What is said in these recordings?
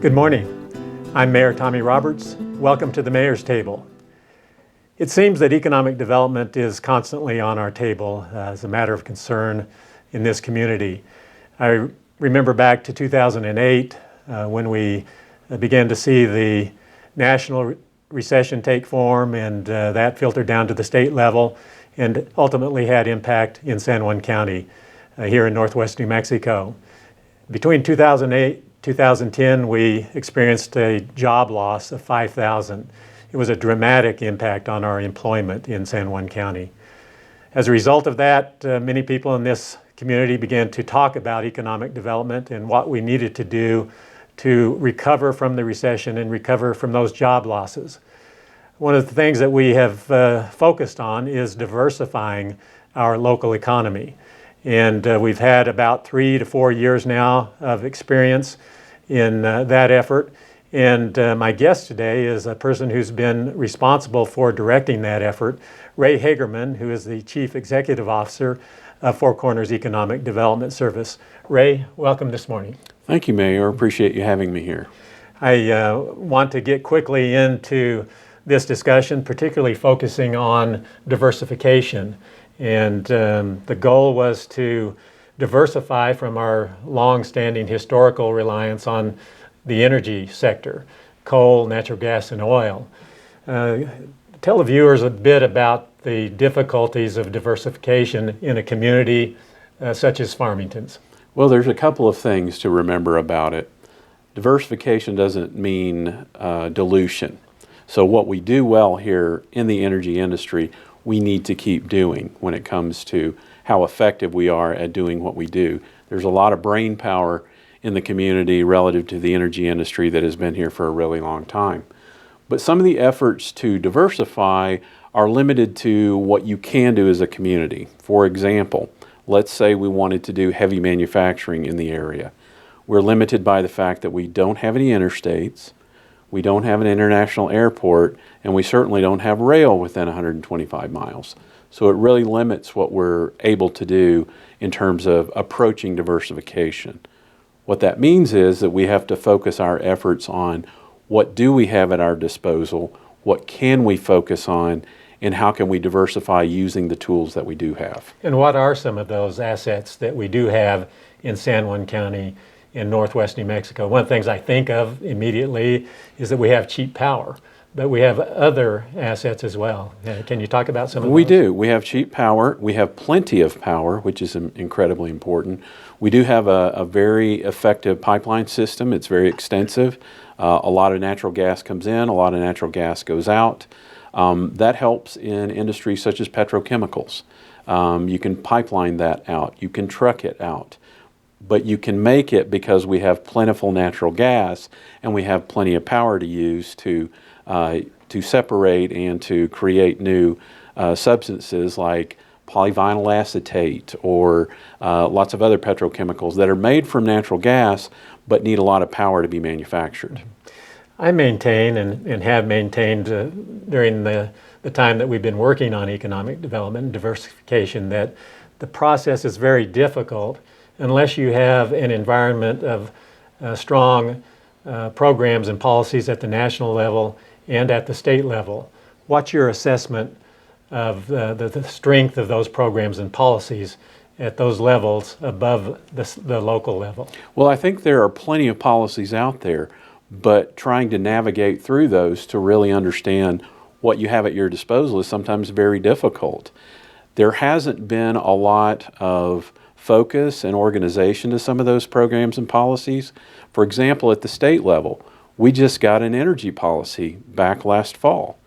Good morning. I'm Mayor Tommy Roberts. Welcome to the Mayor's Table. It seems that economic development is constantly on our table as a matter of concern in this community. I remember back to 2008 when we began to see the national recession take form, and that filtered down to the state level and ultimately had impact in San Juan County here in northwest New Mexico. Between 2008 2010, we experienced a job loss of 5,000. It was a dramatic impact on our employment in San Juan County. As a result of that, many people in this community began to talk about economic development and what we needed to do to recover from the recession and recover from those job losses. One of the things that we have focused on is diversifying our local economy. And we've had about 3 to 4 years now of experience in that effort. And my guest today is a person who's been responsible for directing that effort, Ray Hagerman, who is the Chief Executive Officer of Four Corners Economic Development Service. Ray, welcome this morning. Thank you, Mayor. Appreciate you having me here. I want to get quickly into this discussion, particularly focusing on diversification. And the goal was to diversify from our long-standing historical reliance on the energy sector, coal, natural gas, and oil. Tell the viewers a bit about the difficulties of diversification in a community such as Farmington's. Well, there's a couple of things to remember about it. Diversification doesn't mean dilution. So what we do well here in the energy industry, we need to keep doing when it comes to how effective we are at doing what we do. There's a lot of brain power in the community relative to the energy industry that has been here for a really long time. But some of the efforts to diversify are limited to what you can do as a community. For example, let's say we wanted to do heavy manufacturing in the area. We're limited by the fact that we don't have any interstates, we don't have an international airport, and we certainly don't have rail within 125 miles. So it really limits what we're able to do in terms of approaching diversification. What that means is that we have to focus our efforts on what do we have at our disposal, what can we focus on, and how can we diversify using the tools that we do have. And what are some of those assets that we do have in San Juan County in northwest New Mexico? One of the things I think of immediately is that we have cheap power, but we have other assets as well. Can you talk about some of those? We do. We have cheap power. We have plenty of power, which is incredibly important. We do have a very effective pipeline system. It's very extensive. A lot of natural gas comes in, a lot of natural gas goes out. That helps in industries such as petrochemicals. You can pipeline that out. You can truck it out. But you can make it because we have plentiful natural gas and we have plenty of power to use to separate and to create new substances like polyvinyl acetate or lots of other petrochemicals that are made from natural gas but need a lot of power to be manufactured. I maintain and have maintained during the time that we've been working on economic development and diversification that the process is very difficult unless you have an environment of strong programs and policies at the national level and at the state level. What's your assessment of the strength of those programs and policies at those levels above the local level? Well, I think there are plenty of policies out there, but trying to navigate through those to really understand what you have at your disposal is sometimes very difficult. There hasn't been a lot of focus and organization to some of those programs and policies. For example, at the state level, we just got an energy policy back last fall.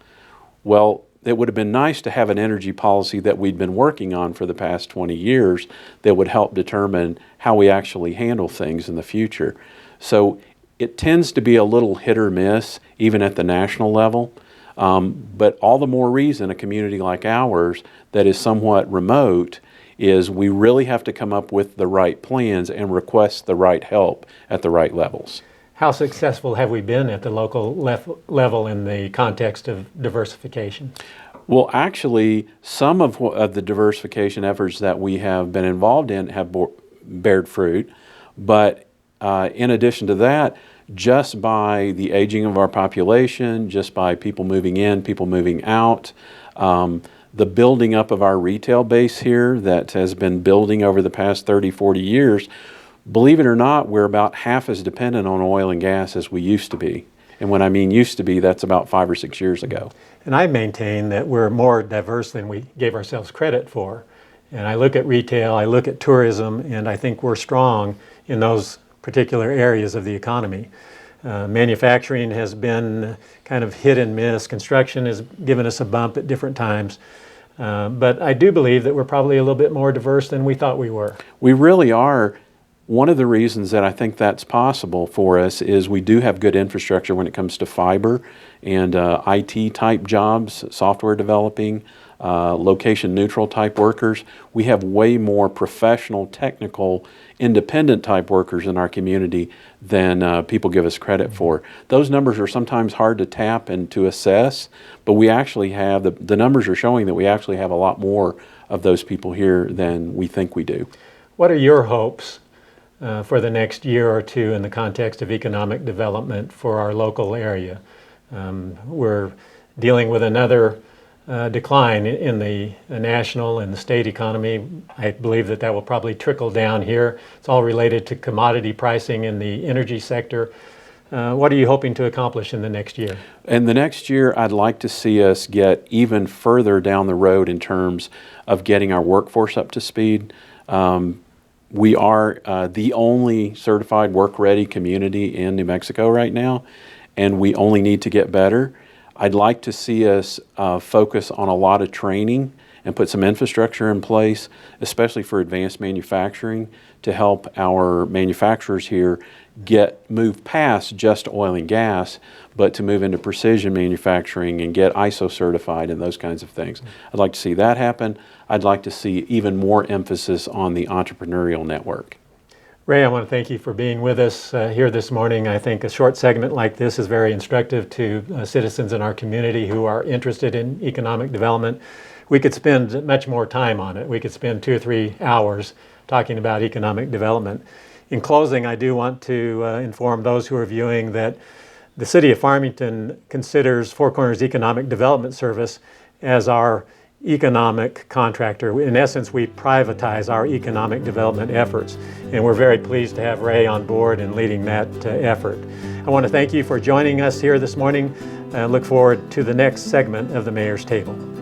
Well, it would have been nice to have an energy policy that we'd been working on for the past 20 years that would help determine how we actually handle things in the future. So it tends to be a little hit or miss, even at the national level. But all the more reason a community like ours that is somewhat remote is we really have to come up with the right plans and request the right help at the right levels. How successful have we been at the local level in the context of diversification? Well, actually, some of the diversification efforts that we have been involved in have bared fruit. But in addition to that, just by the aging of our population, just by people moving in, people moving out, the building up of our retail base here that has been building over the past 30, 40 years, believe it or not, we're about half as dependent on oil and gas as we used to be. And when I mean used to be, that's about 5 or 6 years ago. And I maintain that we're more diverse than we gave ourselves credit for. And I look at retail, I look at tourism, and I think we're strong in those particular areas of the economy. Manufacturing has been kind of hit and miss. Construction has given us a bump at different times. But I do believe that we're probably a little bit more diverse than we thought we were. We really are. One of the reasons that I think that's possible for us is we do have good infrastructure when it comes to fiber and IT type jobs, software developing, location neutral type workers. We have way more professional, technical, independent type workers in our community than people give us credit for. Those numbers are sometimes hard to tap and to assess, but we actually have, the numbers are showing that we actually have a lot more of those people here than we think we do. What are your hopes for the next year or two in the context of economic development for our local area? We're dealing with another decline in the national and the state economy. I believe that will probably trickle down here. It's all related to commodity pricing in the energy sector. What are you hoping to accomplish in the next year? In the next year, I'd like to see us get even further down the road in terms of getting our workforce up to speed. We are the only certified work-ready community in New Mexico right now, and we only need to get better. I'd like to see us focus on a lot of training and put some infrastructure in place, especially for advanced manufacturing, to help our manufacturers here move past just oil and gas, but to move into precision manufacturing and get ISO certified and those kinds of things. I'd like to see that happen. I'd like to see even more emphasis on the entrepreneurial network. Ray, I want to thank you for being with us here this morning. I think a short segment like this is very instructive to citizens in our community who are interested in economic development. We could spend much more time on it. We could spend 2 or 3 hours talking about economic development. In closing, I do want to inform those who are viewing that the City of Farmington considers Four Corners Economic Development Service as our economic contractor. In essence, we privatize our economic development efforts, and we're very pleased to have Ray on board and leading that effort. I want to thank you for joining us here this morning and look forward to the next segment of the Mayor's Table.